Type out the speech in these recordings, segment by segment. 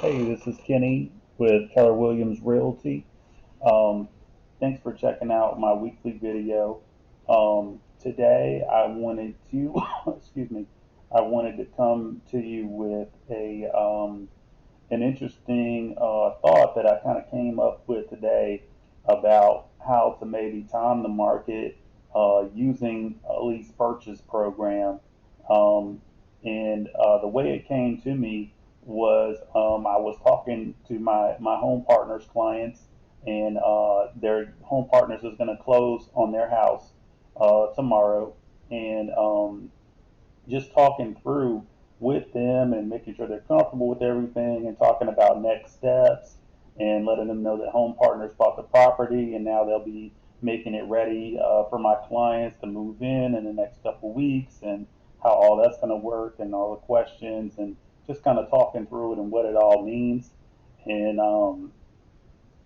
Hey, this is Kenny with Keller Williams Realty. Um, Thanks for checking out my weekly video. Today I wanted to, excuse me, I wanted to come to you with an interesting thought that I kind of came up with today about how to maybe time the market using a lease purchase program. Um, and the way it came to me was I was talking to my home partners clients, and their home partners is going to close on their house tomorrow, and just talking through with them and making sure they're comfortable with everything and talking about next steps and letting them know that home partners bought the property and now they'll be making it ready for my clients to move in the next couple of weeks, and how all that's going to work and all the questions, and just kind of talking through it and what it all means. And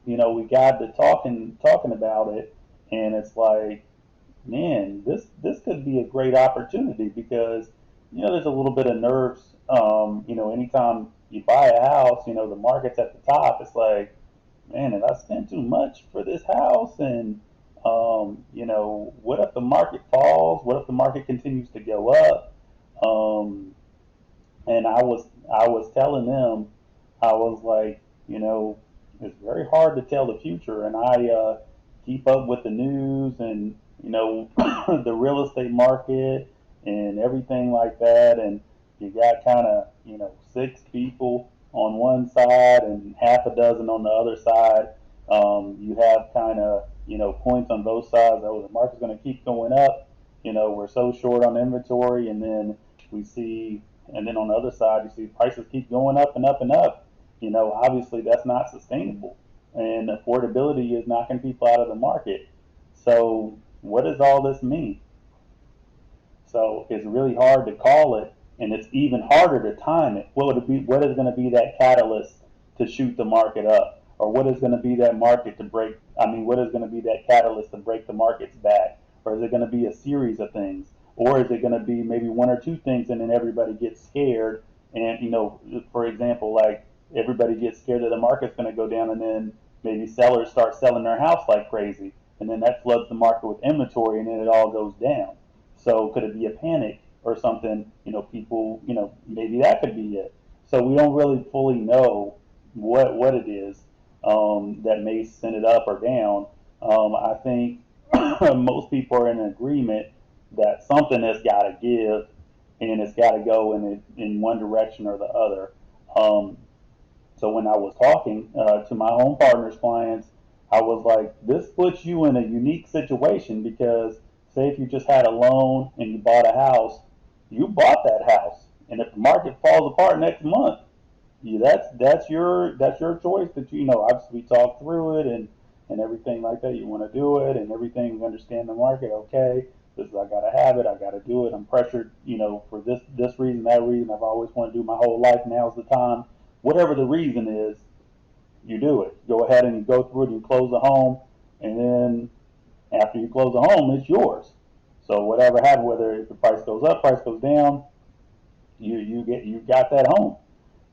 we got to talking about it, and it's like, man, this could be a great opportunity because there's a little bit of nerves. Anytime you buy a house, the market's at the top. It's like, man, if I spend too much for this house, and what if the market falls? What if the market continues to go up? Um, and I was telling them, I was like, it's very hard to tell the future, and I keep up with the news and the real estate market and everything like that, and you got kind of six people on one side and half a dozen on the other side. You have kind of points on both sides. Oh, the market's going to keep going up. We're so short on inventory, and then we see, and then on the other side, you see prices keep going up and up and up. Obviously that's not sustainable, and affordability is knocking people out of the market. So what does all this mean? So it's really hard to call it, and it's even harder to time it. What would it be? What is going to be that catalyst to shoot the market up, or what is going to be that market to break? I mean, what is going to be that catalyst to break the market's back, or is it going to be a series of things, or is it going to be maybe one or two things, and then everybody gets scared? And for example, like everybody gets scared that the market's going to go down, and then maybe sellers start selling their house like crazy, and then that floods the market with inventory, and then it all goes down. So could it be a panic or something? People, maybe that could be it. So we don't really fully know what it is that may send it up or down. I think most people are in agreement that something has got to give, and it's got to go in one direction or the other. Um, so when I was talking to my home partners clients, I was like, this puts you in a unique situation because say if you just had a loan and you bought a house, you bought that house. And if the market falls apart next month, that's your choice. That obviously we talk through it and everything like that. You want to do it and everything. You understand the market. Okay, this is I gotta have it. I gotta do it. I'm pressured. For this reason, that reason. I've always wanted to do my whole life. Now's the time. Whatever the reason is, you do it. Go ahead and you go through it. You close the home, and then after you close the home, it's yours. So whatever happens, whether if the price goes up, price goes down, you got that home.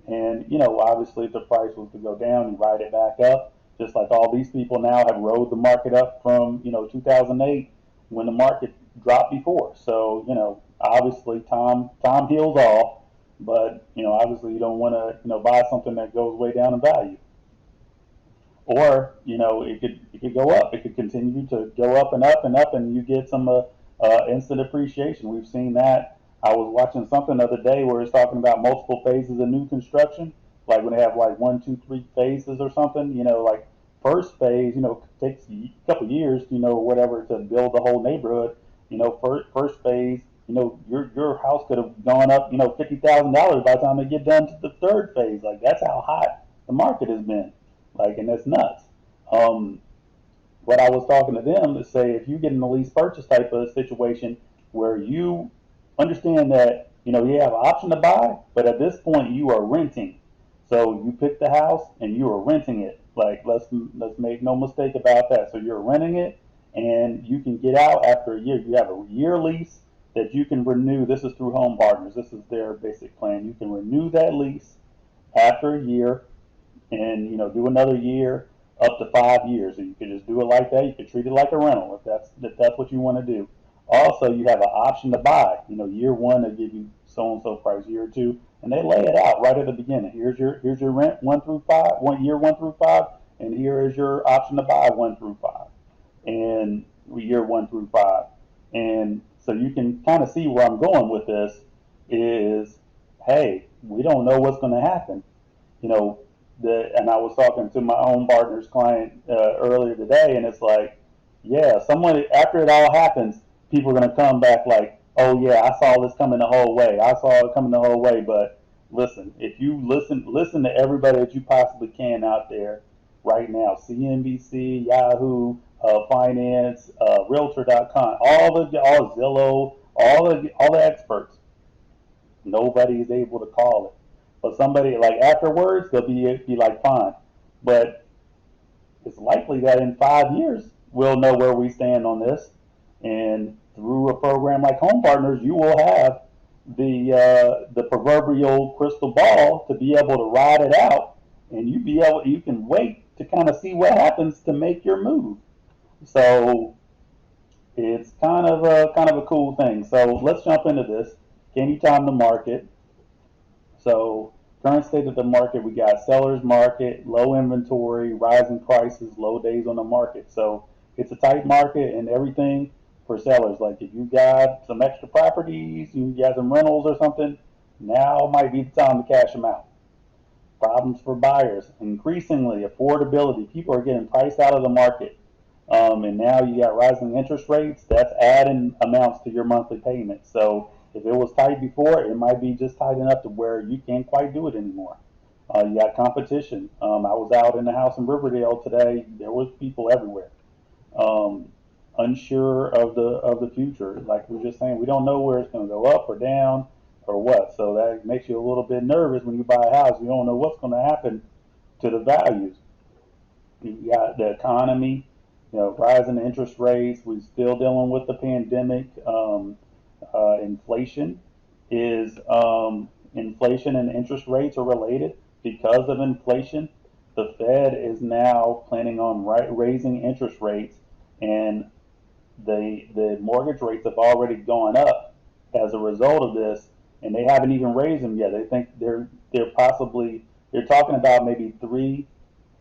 And obviously, if the price was to go down, you ride it back up. Just like all these people now have rode the market up from 2008 when the market dropped before. So obviously, time heals all, but obviously, you don't want to buy something that goes way down in value. Or it could go up. It could continue to go up and up and up, and you get some instant appreciation. We've seen that. I was watching something the other day where it's talking about multiple phases of new construction, like when they have like one, two, three phases or something. Like first phase, takes a couple years, whatever, to build the whole neighborhood. First phase, your house could have gone up, $50,000 by the time they get done to the third phase. Like that's how hot the market has been. Like, and that's nuts. Um, what I was talking to them to say, if you get in a lease purchase type of situation where you understand that you have an option to buy, but at this point you are renting. So you pick the house and you are renting it. Like let's make no mistake about that. So you're renting it, and you can get out after a year. You have a year lease that you can renew. This is through Home Partners. This is their basic plan. You can renew that lease after a year, and do another year up to 5 years. So you could just do it like that. You could treat it like a rental if that's what you want to do. Also, you have an option to buy. Year one they give you so and so price. Year two, and they lay it out right at the beginning. Here's your rent 1 through 5, 1 year 1 through 5, and here is your option to buy 1 through 5, and year 1 through 5. And so you can kind of see where I'm going with this is, hey, we don't know what's going to happen. You know, and I was talking to my Homepartners client earlier today, and it's like, yeah, someone after it all happens, people are going to come back like, oh yeah, I saw this coming the whole way. I saw it coming the whole way. But listen, if you listen to everybody that you possibly can out there right now, CNBC, Yahoo, Finance, Realtor.com, all Zillow, all the experts, nobody is able to call it. But somebody like afterwards, they'll be like, fine. But it's likely that in 5 years we'll know where we stand on this, and through a program like Home Partners, you will have the proverbial crystal ball to be able to ride it out, and you can wait to kind of see what happens to make your move. So it's kind of a cool thing. So let's jump into this. Can you time the market? So current state of the market, we got seller's market, low inventory, rising prices, low days on the market. So it's a tight market and everything for sellers. Like if you got some extra properties, you got some rentals or something, now might be the time to cash them out. Problems for buyers, increasingly affordability. People are getting priced out of the market. And now you got rising interest rates. That's adding amounts to your monthly payment. So if it was tight before, it might be just tight enough to where you can't quite do it anymore. You got competition. I was out in the house in Riverdale today. There was people everywhere, um, unsure of the future. Like we were just saying, we don't know where it's going to go up or down or what. So that makes you a little bit nervous when you buy a house. You don't know what's going to happen to the values. You got the economy, rising interest rates. We're still dealing with the pandemic. Inflation is inflation and interest rates are related. Because of inflation, the Fed is now planning on raising interest rates, and the mortgage rates have already gone up as a result of this, and they haven't even raised them yet. They think they're talking about maybe three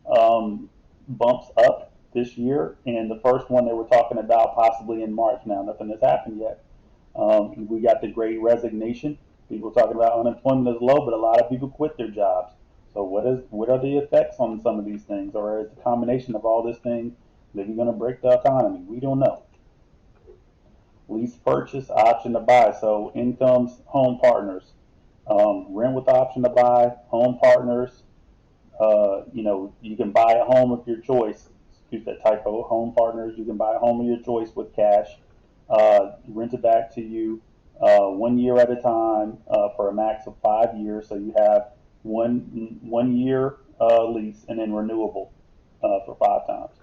bumps up this year, and the first one they were talking about possibly in March. Now, nothing has happened yet. We got the great resignation. People talking about unemployment is low, but a lot of people quit their jobs. So what are the effects on some of these things, or is the combination of all this thing maybe going to break the economy? We don't know. Lease purchase, option to buy. So incomes, home partners, rent with option to buy, home partners. You can buy a home of your choice. Excuse that typo. Home partners. You can buy a home of your choice with cash. Rent it back to you 1 year at a time for a max of 5 years. So you have one year lease and then renewable for 5 times.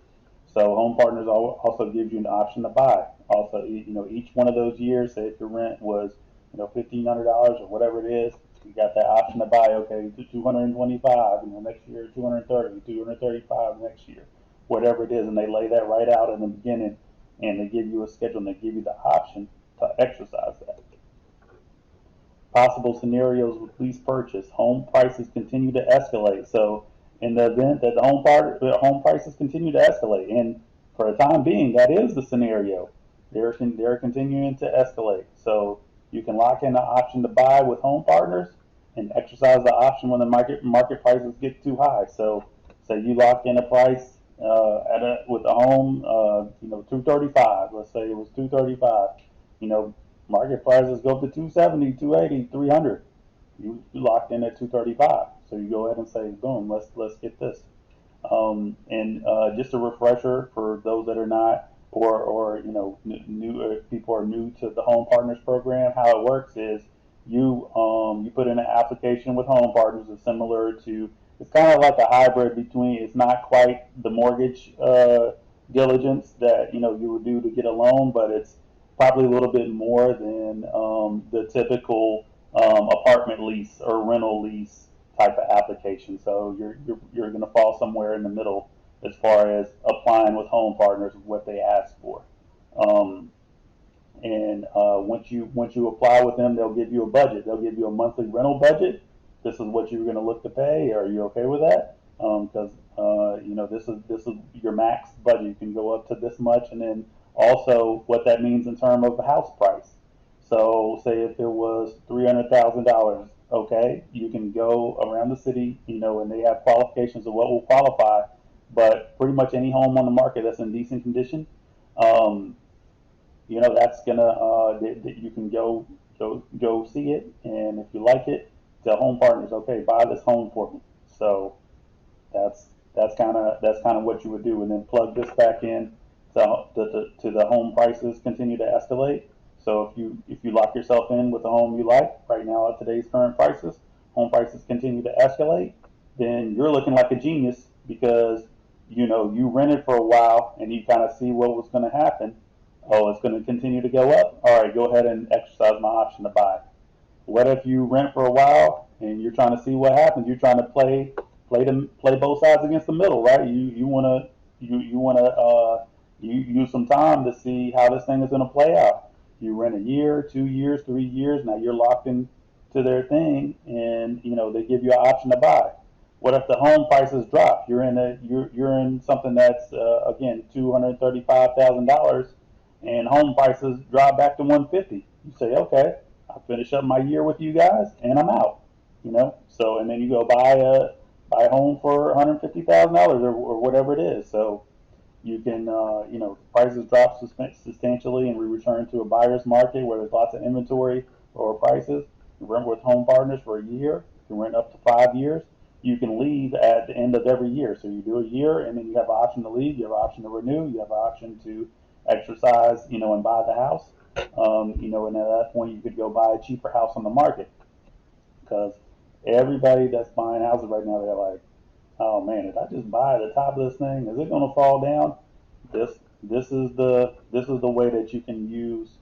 So Home Partners also gives you an option to buy. Also, each one of those years, say if your rent was, $1,500 or whatever it is, you got that option to buy. Okay, 225. Next year 230, 235 next year, whatever it is, and they lay that right out in the beginning, and they give you a schedule and they give you the option to exercise that. Possible scenarios with lease purchase. Home prices continue to escalate. So in the event that home prices continue to escalate, and for the time being, that is the scenario. They're continuing to escalate. So you can lock in the option to buy with Home Partners and exercise the option when the market prices get too high. So say you lock in a price with a home, 235. Let's say it was 235. You know, market prices go up to 270, 280, 300. You locked in at 235. So you go ahead and say, boom, let's get this. And just a refresher for those that are not, or new people are new to the Home Partners program. How it works is you put in an application with Home Partners. It's similar to, it's kind of like a hybrid between. It's not quite the mortgage diligence that you would do to get a loan, but it's probably a little bit more than the typical apartment lease or rental lease type of application. So you're going to fall somewhere in the middle as far as applying with Home Partners what they ask for. Um, and once you apply with them, they'll give you a budget. They'll give you a monthly rental budget. This is what you're going to look to pay. Are you okay with that? Because this is your max budget. You can go up to this much, and then also what that means in terms of the house price. So say if it was $300,000, okay, you can go around the city, and they have qualifications of what will qualify. But pretty much any home on the market that's in decent condition, um, that's gonna you can go see it, and if you like it, tell Home Partners, okay, buy this home for me. So that's that's kind of what you would do, and then plug this back in to the home prices continue to escalate. So if you lock yourself in with a home you like right now at today's current prices, home prices continue to escalate, then you're looking like a genius because you rented for a while and you kind of see what was going to happen. Oh, it's going to continue to go up. All right, go ahead and exercise my option to buy. What if you rent for a while and you're trying to see what happens? You're trying to play both sides against the middle, right? You use some time to see how this thing is going to play out. You rent a year, 2 years, 3 years. Now you're locked in to their thing, and they give you an option to buy. What if the home prices drop? You're in something that's again $235,000, and home prices drop back to 150. You say, okay, I'll finish up my year with you guys, and I'm out. So and then you go buy a home for $150,000 or whatever it is. So you can, prices drop substantially, and we return to a buyer's market where there's lots of inventory or prices. You rent with Home Partners for a year. You can rent up to 5 years. You can leave at the end of every year. So you do a year, and then you have an option to leave. You have an option to renew. You have an option to exercise, and buy the house. And at that point, you could go buy a cheaper house on the market because everybody that's buying houses right now, they're like, oh man, if I just buy the top of this thing, is it going to fall down? This is the way that you can use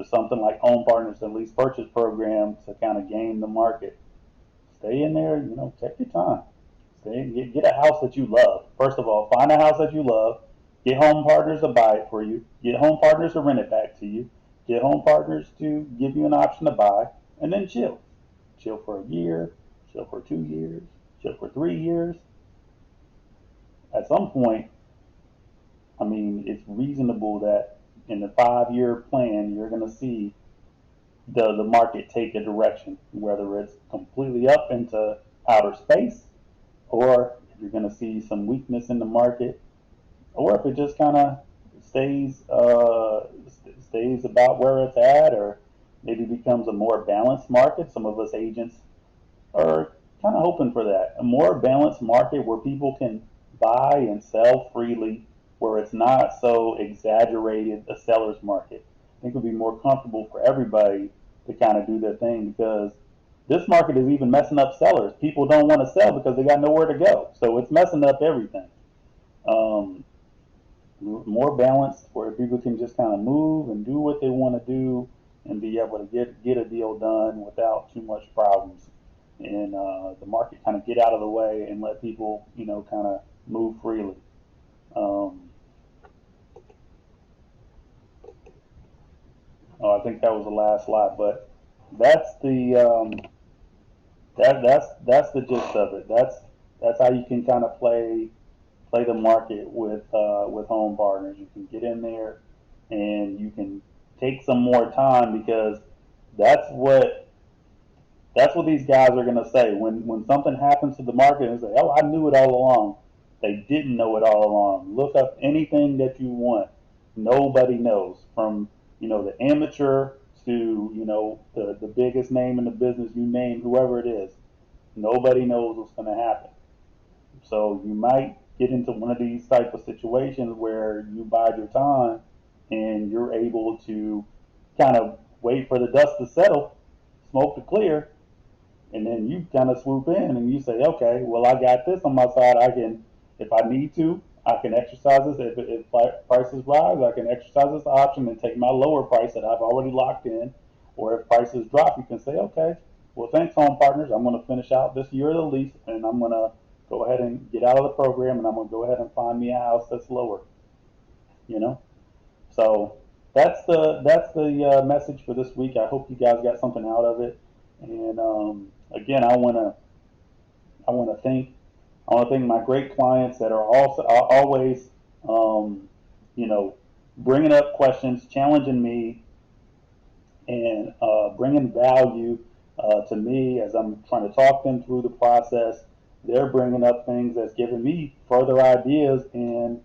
something like Home Partners and Lease Purchase Program to kind of game the market. Stay in there, take your time. Get a house that you love. First of all, find a house that you love. Get Home Partners to buy it for you. Get Home Partners to rent it back to you. Get Home Partners to give you an option to buy, and then chill. Chill for a year. Chill for 2 years. Chill for 3 years. At some point, I mean, it's reasonable that in the 5 year plan, you're going to see the market take a direction, whether it's completely up into outer space, or if you're going to see some weakness in the market, or if it just kind of stays stays about where it's at, or maybe becomes a more balanced market. Some of us agents are kind of hoping for that, a more balanced market where people can buy and sell freely, where it's not so exaggerated a seller's market. I think it would be more comfortable for everybody to kind of do their thing because this market is even messing up sellers. People don't want to sell because they got nowhere to go, so it's messing up everything. Um, More balanced where people can just kind of move and do what they want to do and be able to get a deal done without too much problems, and the market kind of get out of the way and let people kind of move freely. Um, I think that was the last slide, but that's the that's the gist of it. That's how you can kind of play the market with Home Partners. You can get in there and you can take some more time because that's what that's what these guys are going to say when something happens to the market and say, "Oh, I knew it all along." They didn't know it all along. Look up anything that you want. Nobody knows from the amateur to the biggest name in the business. You name whoever it is. Nobody knows what's going to happen. So you might get into one of these type of situations where you bide your time and you're able to kind of wait for the dust to settle, smoke to clear, and then you kind of swoop in and you say, okay, well, I got this on my side. I can, if I need to, I can exercise this. If prices rise, I can exercise this option and take my lower price that I've already locked in. Or if prices drop, you can say, okay, Well, thanks, Home Partners. I'm going to finish out this year of the lease, and I'm going to go ahead and get out of the program, and I'm going to go ahead and find me a house that's lower. You know, so that's the message for this week. I hope you guys got something out of it. And again, I want to thank I want to thank my great clients that are also are always you know bringing up questions, challenging me, and bringing value to me as I'm trying to talk them through the process. They're bringing up things that's giving me further ideas and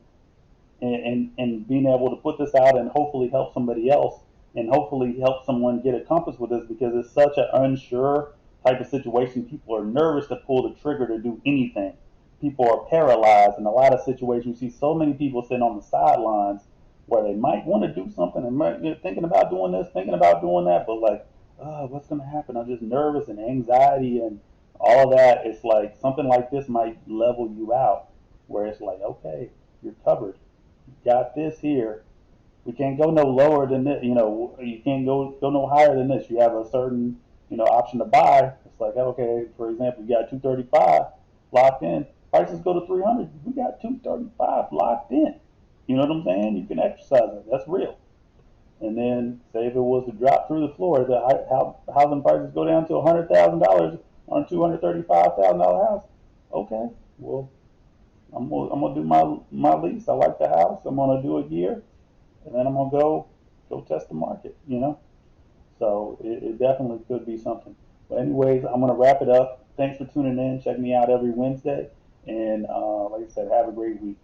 being able to put this out and hopefully help somebody else and hopefully help someone get a compass with this because it's such an unsure type of situation. People are nervous to pull the trigger to do anything. People are paralyzed in a lot of situations. You see so many people sitting on the sidelines where they might want to do something and might, thinking about doing this, thinking about doing that, but like, what's going to happen? I'm just nervous and anxiety and all of that. It's like something like this might level you out where it's like, okay, you're covered, got this here. We can't go no lower than this. You can't go no higher than this. You have a certain option to buy. It's like okay, for example, you got 235 locked in. Prices go to 300. We got 235 locked in. You know what I'm saying? You can exercise it. That's real. And then say if it was to drop through the floor, the housing prices go down to $100,000 on a $235,000 house. Okay, well I'm gonna do my lease. I like the house. I'm gonna do a year, and then I'm gonna go test the market. So it definitely could be something. But anyways, I'm gonna wrap it up. Thanks for tuning in. Check me out every Wednesday, and like I said, have a great week.